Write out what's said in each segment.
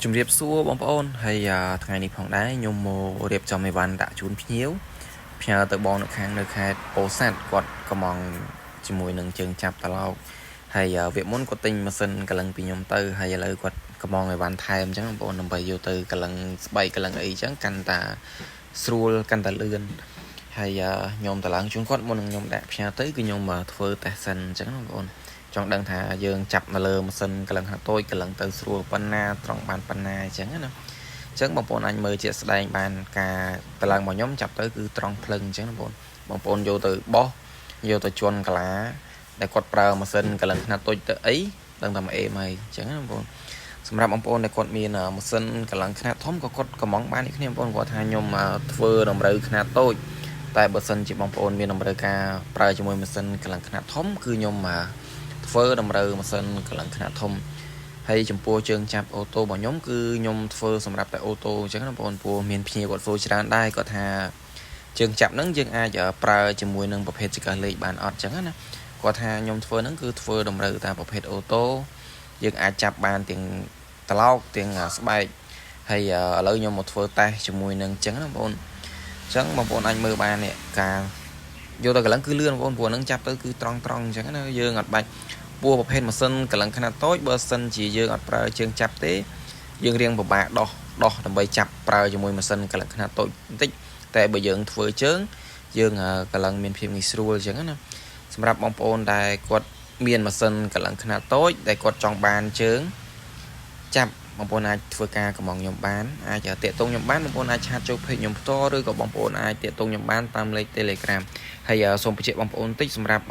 ជំរាបសួរបងប្អូនហើយថ្ងៃនេះផងដែរខ្ញុំមករៀបចំអីវ៉ាន់ដាក់ជូនភ្ញៀវផ្ញើទៅបងនៅខាងនៅខេត្តពោធិ៍សាត់គាត់កំងជាមួយនឹងជើងចាប់ត្រឡោកហើយវគ្គមុនគាត់ទិញម៉ាស៊ីនកលឹងពីខ្ញុំទៅហើយឥឡូវគាត់កំងអីវ៉ាន់ថែមអញ្ចឹងបងប្អូនដើម្បីយកទៅកលឹងស្បែកកលឹងអីអញ្ចឹងកាន់តែស្រួលកាន់តែលឿនហើយខ្ញុំតឡើងជូនគាត់មុននឹងខ្ញុំដាក់ផ្ញើទៅគឺខ្ញុំធ្វើតេស្តសិនអញ្ចឹងបងប្អូនចង់ដឹងថាយើងចាប់នៅលើម៉ាស៊ីនកលឹងហាតូចកលឹងទៅស្រួលប៉ុណ្ណាត្រង់បានប៉ុណ្ណាអញ្ចឹងណាអញ្ចឹងបងប្អូនអាចមើលជាក់ស្ដែងបានការតឡើងរបស់ខ្ញុំចាប់ទៅគឺត្រង់ភ្លឹងអញ្ចឹងបងប្អូនយកទៅបោះយកទៅជន់កាឡាដែលគាត់ប្រើម៉ាស៊ីនកលឹងខ្នាតតូចទៅអីដឹងតែមកអេមហើយអញ្ចឹងណាបងប្អូនសម្រាប់បងប្អូនដែលគាត់មានម៉ាស៊ីនកលឹងខ្នាតធំក៏គាត់កំងបាននេះគ្នាបងប្អូនគាត់ថាខ្ញុំធ្វើតម្រូវខ្នាតតូចតែបើសិនជាបងប្អូនមានតម្រូវការប្រើជាមួយម៉ាស៊ីនកលឹងខ្នាតធំគឺខ្ញុំធ្វើតម្រូវម៉ាស៊ីនកលឹងខ្នាតធំហើយចំពោះជើងចាប់អូតូរបស់ខ្ញុំគឺខ្ញុំធ្វើសម្រាប់តែអូតូអញ្ចឹងណាបងប្អូនព្រោះមានភ្ញៀវគាត់សួរច្រើនដែរគាត់ថាជើងចាប់ហ្នឹងយើងអាចប្រើជាមួយនឹងប្រភេទចង្កឹះលេខបានអត់អញ្ចឹងណាគាត់ថាខ្ញុំធ្វើហ្នឹងគឺធ្វើតម្រូវតាមប្រភេទអូតូយើងអាចចាប់បានទាំងត្រឡោកទាំងស្បែកហើយឥឡូវខ្ញុំមកធ្វើតេស្តជាមួយនឹងអញ្ចឹងណាបងប្អូនអញ្ចឹងបងប្អូនអាចមើលបាននេះការយកទៅកលឹងគឺលឿនបងប្អូនព្រោះហ្នឹងចាប់ទៅគឺត្រង់អញ្ចឹងណាយើងអត់បាច់ពួរប្រភេទម៉ាស៊ីនកលឹងខ្នាតតូចបើសិនជាយើងអត់ប្រើជើងចាប់ទេយើងរៀងពិបាកដោះដើម្បីចាប់ប្រើជាមួយម៉ាស៊ីនកលឹងខ្នាតតូចបន្តិចតែបើយើងធ្វើជើងយើងកលឹងមានភាពងាយស្រួលអញ្ចឹងណាសម្រាប់បងប្អូនដែលគាត់មានម៉ាស៊ីនកលឹងខ្នាតតូចដែលគាត់ចង់បានជើងចាប់បងប្អូនអាចធ្វើការកំងខ្ញុំបានអាចតាក់ទងខ្ញុំបានបងប្អូនអាចឆាតចូល page ខ្ញុំផ្ទាល់ឬក៏បងប្អូនអាចតាក់ទងខ្ញុំបានតាមលេខ Telegram ហើយសូមបញ្ជាក់បងប្អូនបន្តិចសម្រាប់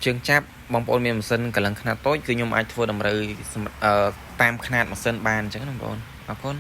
ជើងចាប់បងប្អូនមានម៉ាស៊ីនកលឹងខ្នាតតូចគឺខ្ញុំអាចធ្វើតម្រូវតាមຂະຫນាតម៉ាស៊ីនបានអញ្ចឹងណាបងប្អូនអរគុណ